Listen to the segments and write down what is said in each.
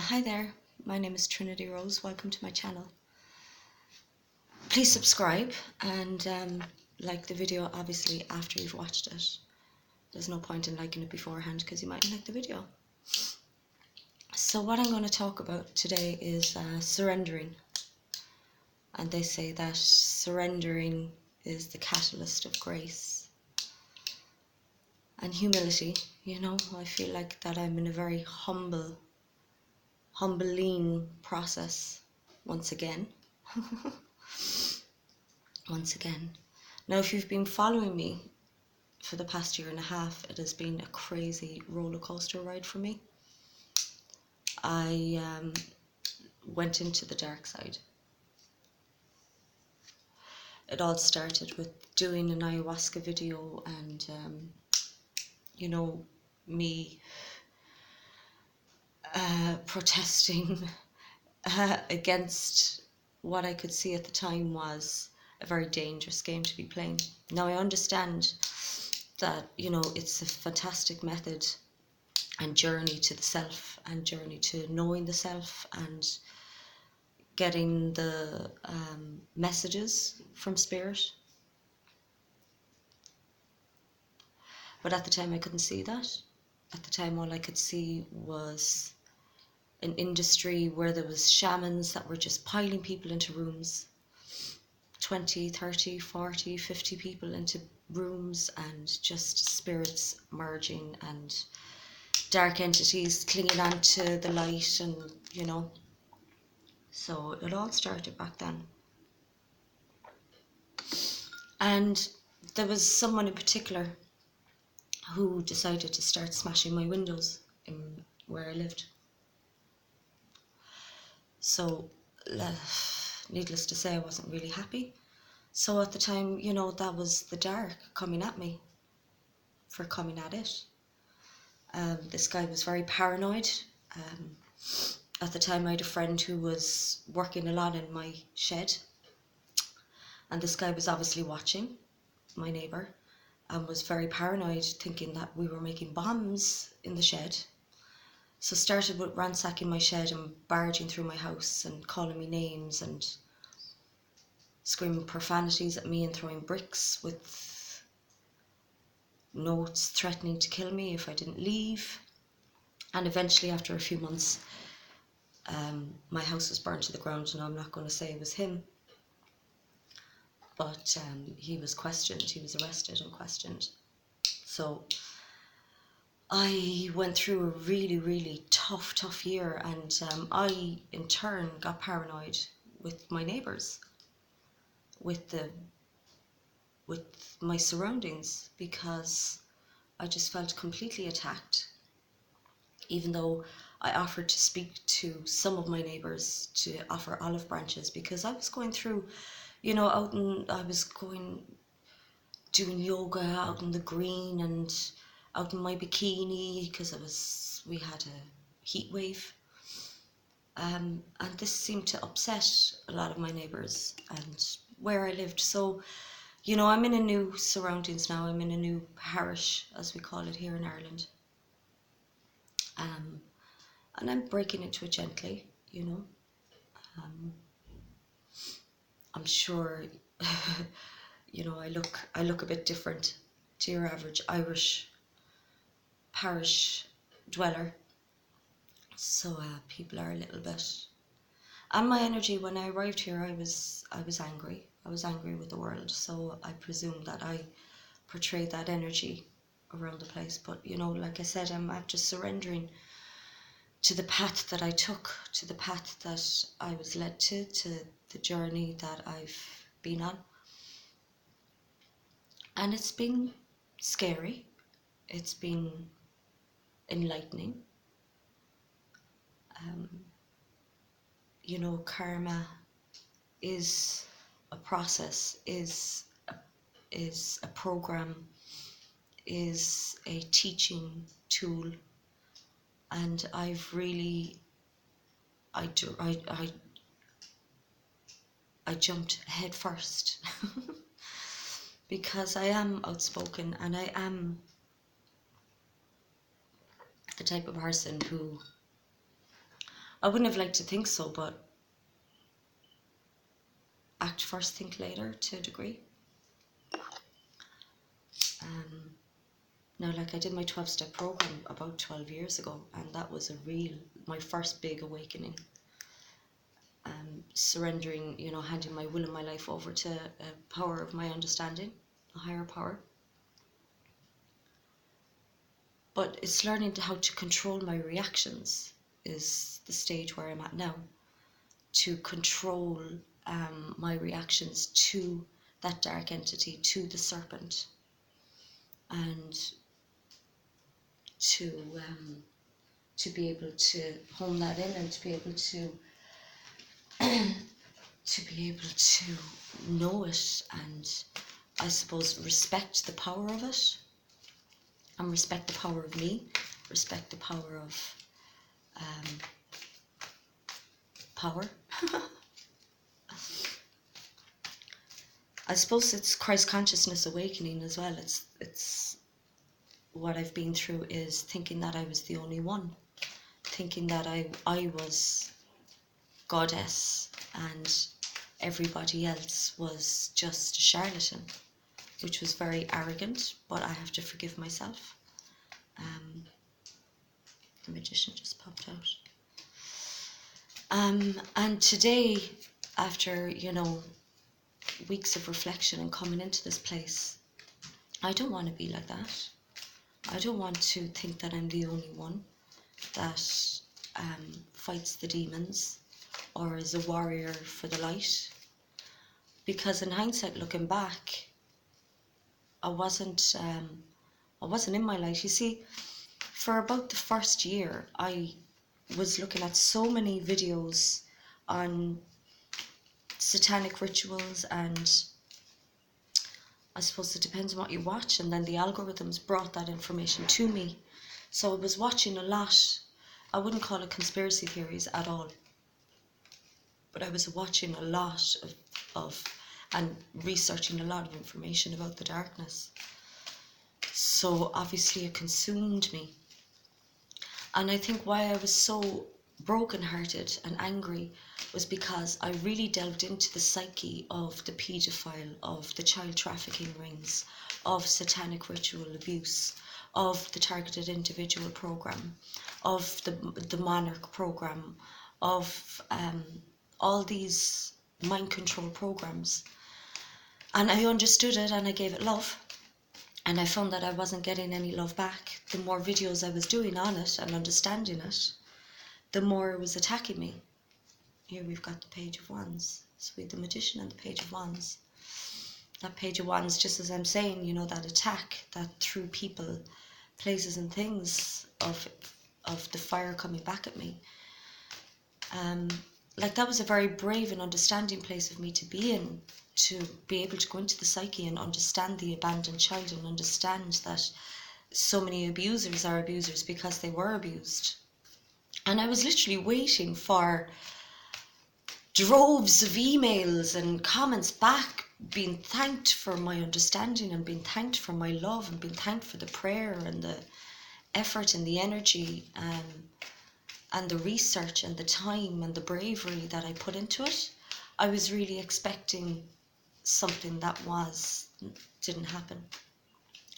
Hi there, my name is Trinity Rose. Welcome to my channel. Please subscribe and like the video obviously after you've watched it. There's no point in liking it beforehand because you mightn't like the video. So what I'm going to talk about today is surrendering. And they say that surrendering is the catalyst of grace and humility. You know, I feel like that I'm in a very humbling process once again. Once again. Now, if you've been following me for the past year and a half, it has been a crazy roller coaster ride for me. I went into the dark side. It all started with doing an ayahuasca video and, you know, me protesting against what I could see at the time was a very dangerous game to be playing. Now, I understand that, you know, it's a fantastic method and journey to the self and journey to knowing the self and getting the messages from spirit. But at the time I couldn't see that. At the time all I could see was an industry where there was shamans that were just piling people into rooms, 20, 30, 40, 50 people into rooms, and just spirits merging and dark entities clinging onto the light, and you know. So it all started back then. And there was someone in particular who decided to start smashing my windows in where I lived. So, needless to say, I wasn't really happy. So at the time, you know, that was the dark coming at me for coming at it. This guy was very paranoid. At the time, I had a friend who was working a lot in my shed. And this guy was obviously watching, my neighbour, and was very paranoid, thinking that we were making bombs in the shed. So started with ransacking my shed and barging through my house and calling me names and screaming profanities at me and throwing bricks with notes threatening to kill me if I didn't leave. And eventually, after a few months, my house was burned to the ground. And I'm not going to say it was him, but he was questioned. He was arrested and questioned. So I went through a really, really tough year, and I in turn got paranoid with my neighbours, with my surroundings, because I just felt completely attacked, even though I offered to speak to some of my neighbours to offer olive branches, because I was going through, you know, I was doing yoga out in the green and out in my bikini because we had a heat wave. And this seemed to upset a lot of my neighbours and where I lived. So, you know, I'm in a new surroundings now. I'm in a new parish, as we call it here in Ireland. And I'm breaking into it gently, you know. I'm sure, you know, I look a bit different to your average Irish parish dweller. So people are a little bit, and my energy when I arrived here, I was angry. I was angry with the world. So I presume that I portrayed that energy around the place. But you know, like I said, I'm just surrendering to the path that I took, to the path that I was led to the journey that I've been on. And it's been scary. It's been enlightening. You know, karma is a process, is a program, is a teaching tool, and I've really, I jumped head first because I am outspoken and I am the type of person who I wouldn't have liked to think so, but act first, think later to a degree. Now, like, I did my 12-step program about 12 years ago, and that was my first big awakening. Surrendering, handing my will and my life over to a power of my understanding, a higher power. But it's learning how to control my reactions is the stage where I'm at now. To control my reactions to that dark entity, to the serpent, and to be able to hone that in, and to be able to know it, and I suppose respect the power of it, and respect the power of me, respect the power of power. I suppose it's Christ consciousness awakening as well. It's what I've been through is thinking that I was the only one, thinking that I was goddess and everybody else was just a charlatan, which was very arrogant, but I have to forgive myself. The magician just popped out. And today, after, weeks of reflection and coming into this place, I don't want to be like that. I don't want to think that I'm the only one that fights the demons or is a warrior for the light. Because in hindsight, looking back, I wasn't in my light. You see, for about the first year, I was looking at so many videos on satanic rituals, and I suppose it depends on what you watch, and then the algorithms brought that information to me. So I was watching a lot. I wouldn't call it conspiracy theories at all, but I was watching a lot of and researching a lot of information about the darkness. So obviously it consumed me. And I think why I was so brokenhearted and angry was because I really delved into the psyche of the paedophile, of the child trafficking rings, of satanic ritual abuse, of the targeted individual program, of the monarch program, of all these mind control programs. And I understood it, and I gave it love. And I found that I wasn't getting any love back. The more videos I was doing on it and understanding it, the more it was attacking me. Here we've got the Page of Wands. So we have the Magician and the Page of Wands. That Page of Wands, just as I'm saying, that attack that threw people, places and things of the fire coming back at me. That was a very brave and understanding place of me to be in, to be able to go into the psyche and understand the abandoned child, and understand that so many abusers are abusers because they were abused. And I was literally waiting for droves of emails and comments back, being thanked for my understanding, and being thanked for my love, and being thanked for the prayer and the effort and the energy and the research and the time and the bravery that I put into it. I was really expecting something that didn't happen.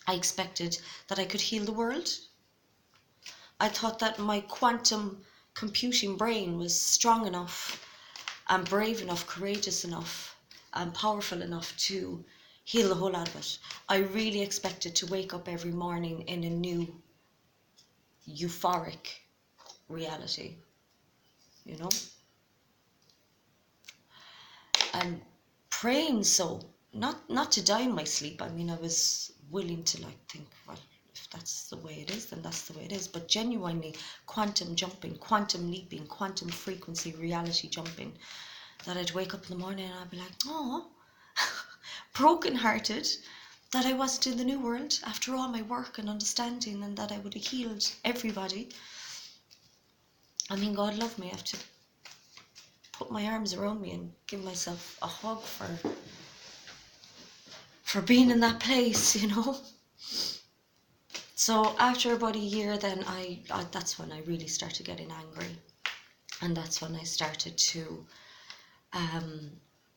I expected that I could heal the world. I thought that my quantum computing brain was strong enough and brave enough, courageous enough and powerful enough to heal the whole lot of it. I really expected to wake up every morning in a new euphoric reality, and praying, so not to die in my sleep. I mean, I was willing to think, well, if that's the way it is, then that's the way it is. But genuinely quantum jumping, quantum leaping, quantum frequency reality jumping, that I'd wake up in the morning and I'd be like, oh, brokenhearted that I wasn't in the new world after all my work and understanding, and that I would have healed everybody. I mean, God loved me. I have to put my arms around me and give myself a hug for being in that place, So after about a year, then I that's when I really started getting angry. And that's when I started to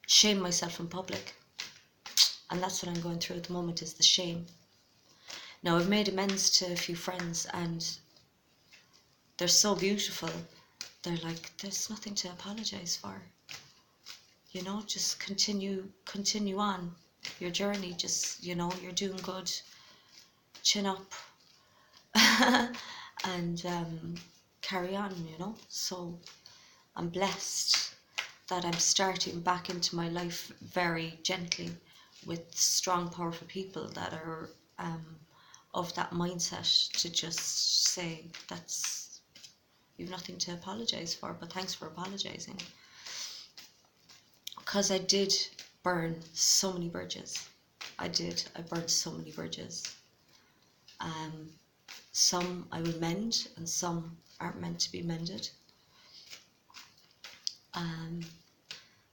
shame myself in public. And that's what I'm going through at the moment, is the shame. Now, I've made amends to a few friends, and they're so beautiful. They're like, there's nothing to apologize for. You know, just continue on your journey. Just, you know, you're doing good. Chin up. And carry on, you know. So I'm blessed that I'm starting back into my life very gently with strong, powerful people that are of that mindset to just say, that's, you've nothing to apologize for, but thanks for apologizing. Because I did burn so many bridges. I burned so many bridges. Some I will mend, and some aren't meant to be mended.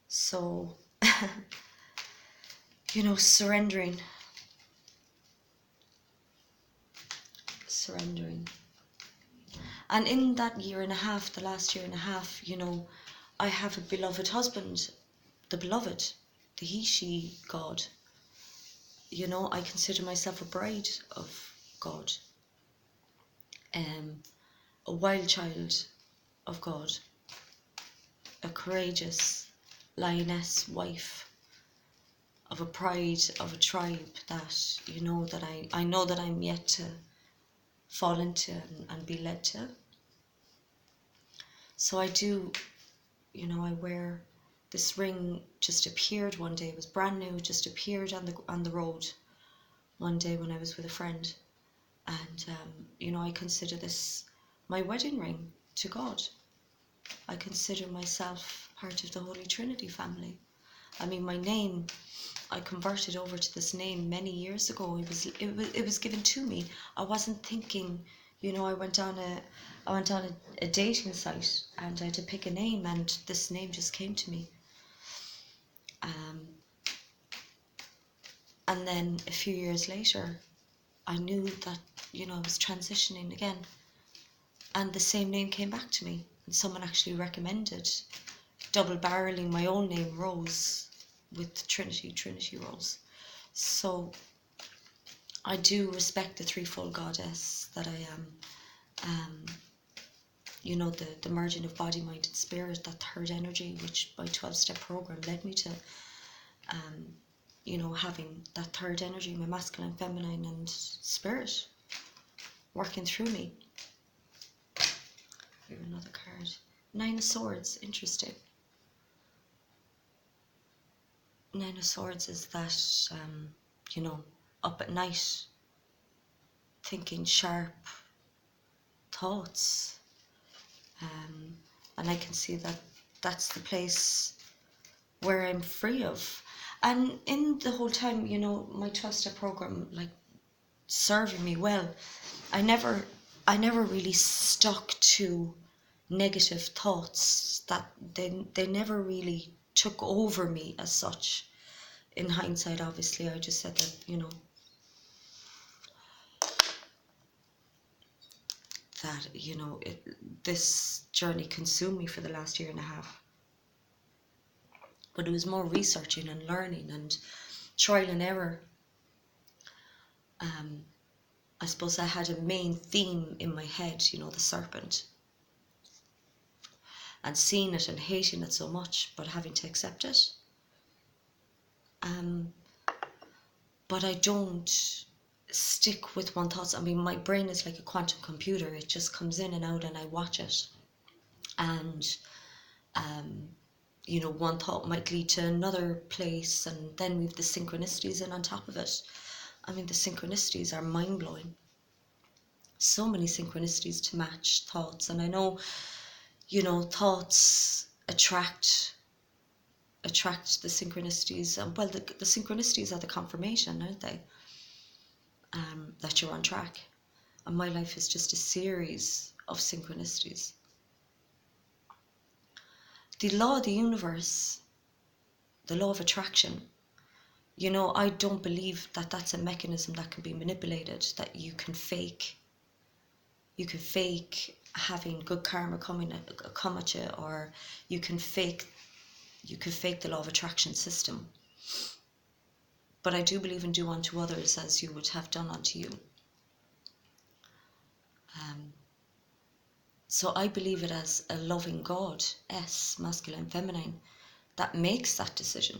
So, you know, surrendering. And in that year and a half, the last year and a half, you know, I have a beloved husband, the beloved, the he, she, God. You know, I consider myself a bride of God, a wild child of God, a courageous lioness wife of a pride of a tribe that, you know, that I know that I'm yet to fall into and be led to. So I do, you know, I wear this ring. Just appeared one day. It was brand new. Just appeared on the road one day when I was with a friend, and you know, I consider this my wedding ring to God. I consider myself part of the Holy Trinity family. I mean, my name, I converted over to this name many years ago. It was given to me. I wasn't thinking, you know, I went on a dating site, and I had to pick a name, and this name just came to me. And then a few years later, I knew that, you know, I was transitioning again, and the same name came back to me, and someone actually recommended double barreling my own name, Rose, with Trinity Rose. So I do respect the threefold goddess that I am. You know, the merging of body, mind, and spirit, that third energy, which my 12-step program led me to. You know, having that third energy, my masculine, feminine, and spirit working through me. Here, another card. Nine of Swords, interesting. Nine of Swords is that, you know, up at night, thinking sharp thoughts. And I can see that that's the place where I'm free of. And in the whole time, you know, my 12-step program, like, serving me well, I never really stuck to negative thoughts. That they never really took over me as such. In hindsight, obviously, I just said that, you know, that, you know, this journey consumed me for the last year and a half. But it was more researching and learning and trial and error. I suppose I had a main theme in my head, you know, the serpent. And seeing it and hating it so much, but having to accept it. But I don't stick with one thought. I mean, my brain is like a quantum computer. It just comes in and out, and I watch it. And, you know, one thought might lead to another place, and then we've the synchronicities in on top of it. I mean, the synchronicities are mind-blowing. So many synchronicities to match thoughts. And I know, you know, thoughts attract the synchronicities. Well, the synchronicities are the confirmation, aren't they? That you're on track. And my life is just a series of synchronicities. The law of the universe, the law of attraction, you know, I don't believe that that's a mechanism that can be manipulated, that you can fake having good karma come at you, or you can fake the law of attraction system. But I do believe in do unto others as you would have done unto you. So I believe it as a loving God, S, masculine, feminine, that makes that decision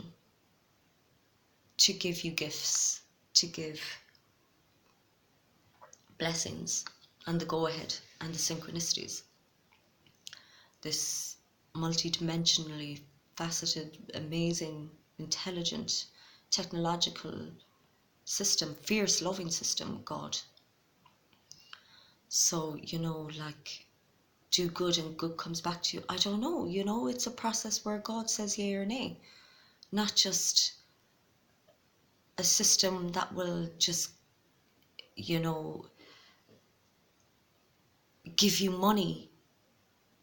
to give you gifts, to give blessings and the go-ahead and the synchronicities. This multi-dimensionally faceted, amazing, intelligent, technological system, fierce, loving system, God. So, like, do good and good comes back to you. I don't know, it's a process where God says yay or nay, not just a system that will just, give you money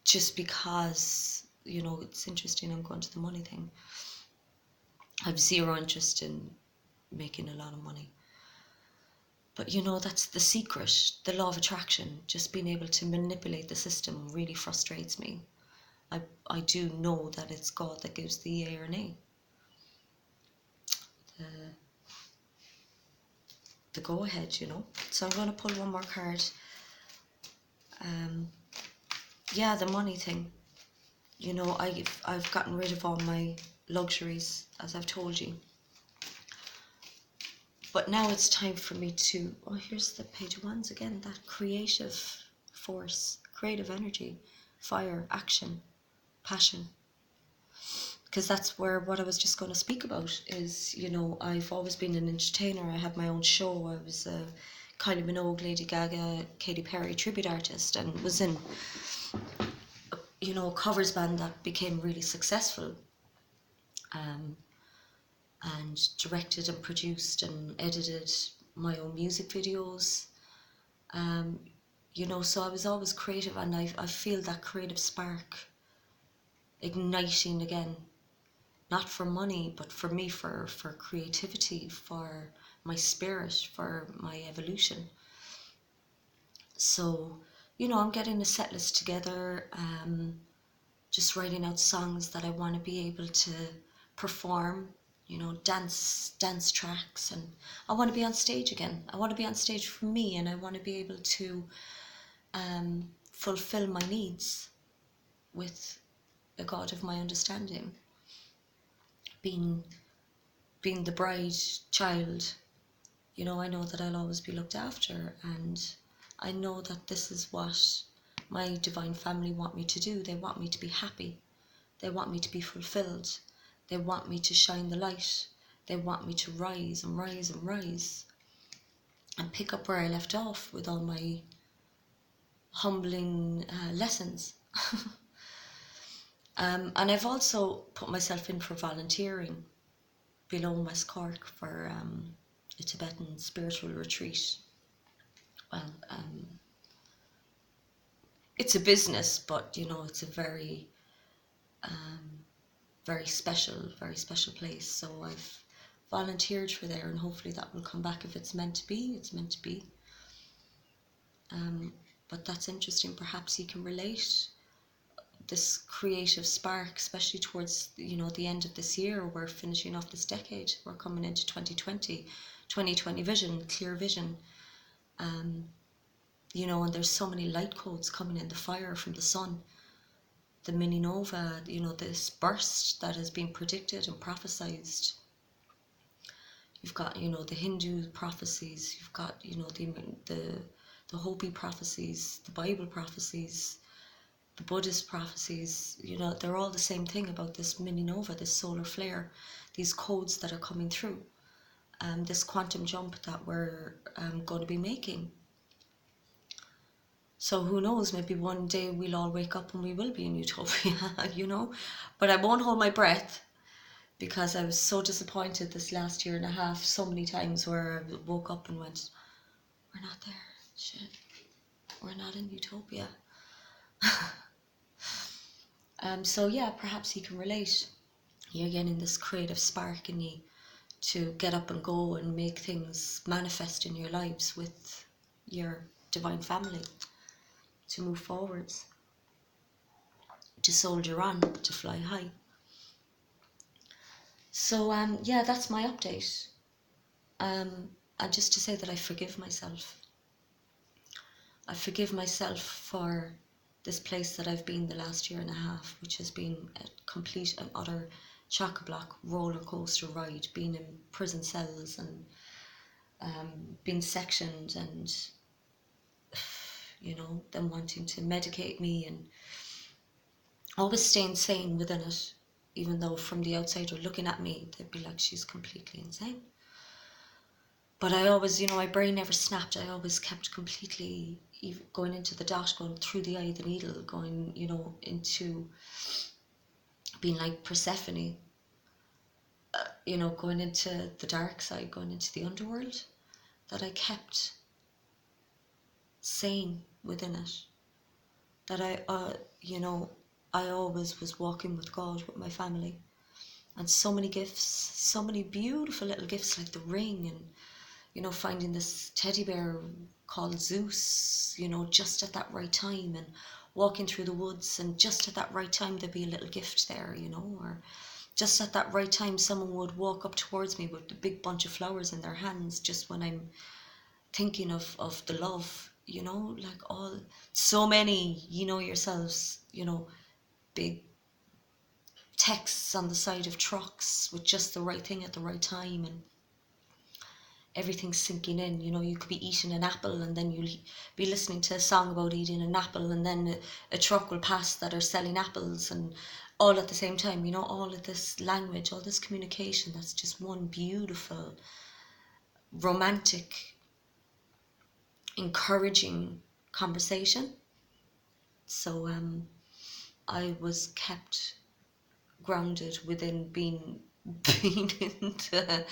just because, it's interesting. I'm going to the money thing. I have zero interest in making a lot of money. But that's the secret, the law of attraction. Just being able to manipulate the system really frustrates me. I do know that it's God that gives the yay or nay. The go ahead, So I'm going to pull one more card. Yeah, the money thing. I've gotten rid of all my luxuries, as I've told you. But now it's time for me to, here's the page of wands again, that creative force, creative energy, fire, action, passion. Because that's where what I was just going to speak about is, I've always been an entertainer. I had my own show. I was a Kylie Minogue, Lady Gaga, Katy Perry tribute artist, and was in, a covers band that became really successful. And directed and produced and edited my own music videos. So I was always creative, and I feel that creative spark igniting again, not for money, but for me, for creativity, for my spirit, for my evolution. So, I'm getting a set list together, just writing out songs that I want to be able to perform, dance tracks, and I want to be on stage again. I want to be on stage for me, and I want to be able to fulfill my needs with a God of my understanding. Being the bride, child, I know that I'll always be looked after, and I know that this is what my divine family want me to do. They want me to be happy. They want me to be fulfilled. They want me to shine the light. They want me to rise and rise and rise and pick up where I left off with all my humbling lessons. And I've also put myself in for volunteering below West Cork for a Tibetan spiritual retreat. Well, it's a business, but it's a very very special place. So I've volunteered for there, and hopefully that will come back. If it's meant to be, it's meant to be. But that's interesting. Perhaps you can relate this creative spark, especially towards the end of this year. We're finishing off this decade. We're coming into 2020 vision, clear vision. And there's so many light codes coming in, the fire from the sun, the mini nova, this burst that has been predicted and prophesized. You've got, the Hindu prophecies, you've got, the Hopi prophecies, the Bible prophecies, the Buddhist prophecies. They're all the same thing about this mini nova, this solar flare, these codes that are coming through, this quantum jump that we're going to be making. So who knows, maybe one day we'll all wake up and we will be in utopia, But I won't hold my breath, because I was so disappointed this last year and a half, so many times where I woke up and went, we're not there, shit, we're not in utopia. So yeah, perhaps you can relate. You're getting this creative spark in you to get up and go and make things manifest in your lives with your divine family. to move forwards, to soldier on, to fly high. So yeah, that's my update. And just to say that I forgive myself. I forgive myself for this place that I've been the last year and a half, which has been a complete and utter chock-a-block roller coaster ride, being in prison cells and being sectioned, and them wanting to medicate me and always staying sane within it, even though from the outsider looking at me, they'd be like, she's completely insane. But I always, my brain never snapped. I always kept completely going into the dot, going through the eye of the needle, going, into being like Persephone, going into the dark side, going into the underworld, that I kept sane within it. That I always was walking with God, with my family. And so many gifts, so many beautiful little gifts, like the ring, and finding this teddy bear called Zeus, just at that right time, and walking through the woods, and just at that right time there'd be a little gift there, or just at that right time someone would walk up towards me with a big bunch of flowers in their hands, just when I'm thinking of the love, like all, so many, yourselves, big texts on the side of trucks with just the right thing at the right time, and everything's sinking in. You could be eating an apple, and then you'll be listening to a song about eating an apple, and then a truck will pass that are selling apples, and all at the same time, all of this language, all this communication, that's just one beautiful, romantic, encouraging conversation. So I was kept grounded within being into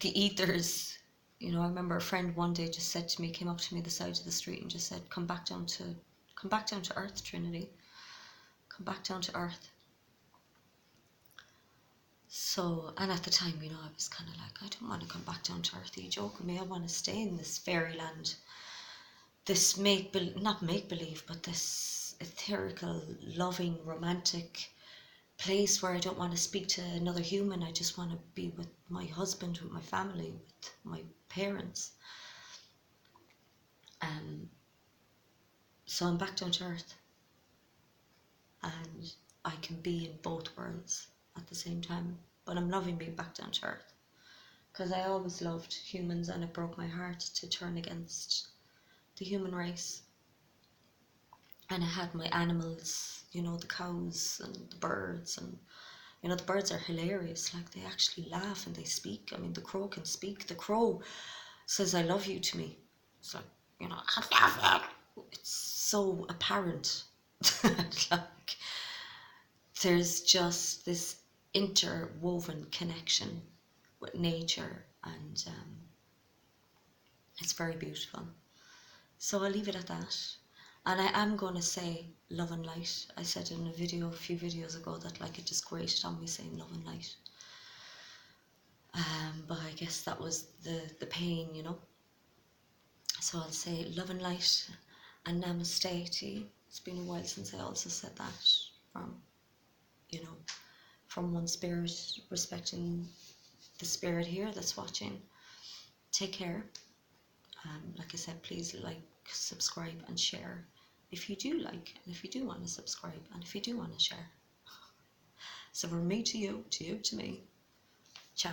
the ethers. I remember a friend one day just said to me, came up to me the side of the street and just said, come back down to earth, Trinity. Come back down to earth. So, and at the time, I was kind of like, I don't want to come back down to earth. Are you joking me? I want to stay in this fairyland. This not make-believe, but this etherical, loving, romantic place where I don't want to speak to another human. I just want to be with my husband, with my family, with my parents. So I'm back down to earth, and I can be in both worlds at the same time. But I'm loving being back down to earth, because I always loved humans, and it broke my heart to turn against the human race. And I had my animals, the cows and the birds, and the birds are hilarious. Like, they actually laugh and they speak. I mean, the crow can speak. The crow says, I love you to me. It's like, I love you. It's so apparent. Like, there's just this interwoven connection with nature, and it's very beautiful. So I'll leave it at that. And I am going to say love and light. I said in a video a few videos ago that, like, it just grated on me saying love and light. But I guess that was the pain, So I'll say love and light and namaste to you. It's been a while since I also said that from one spirit, respecting the spirit here that's watching. Take care. Like I said, please like, subscribe and share if you do like, and if you do want to subscribe, and if you do want to share. So from me to you to me. Ciao.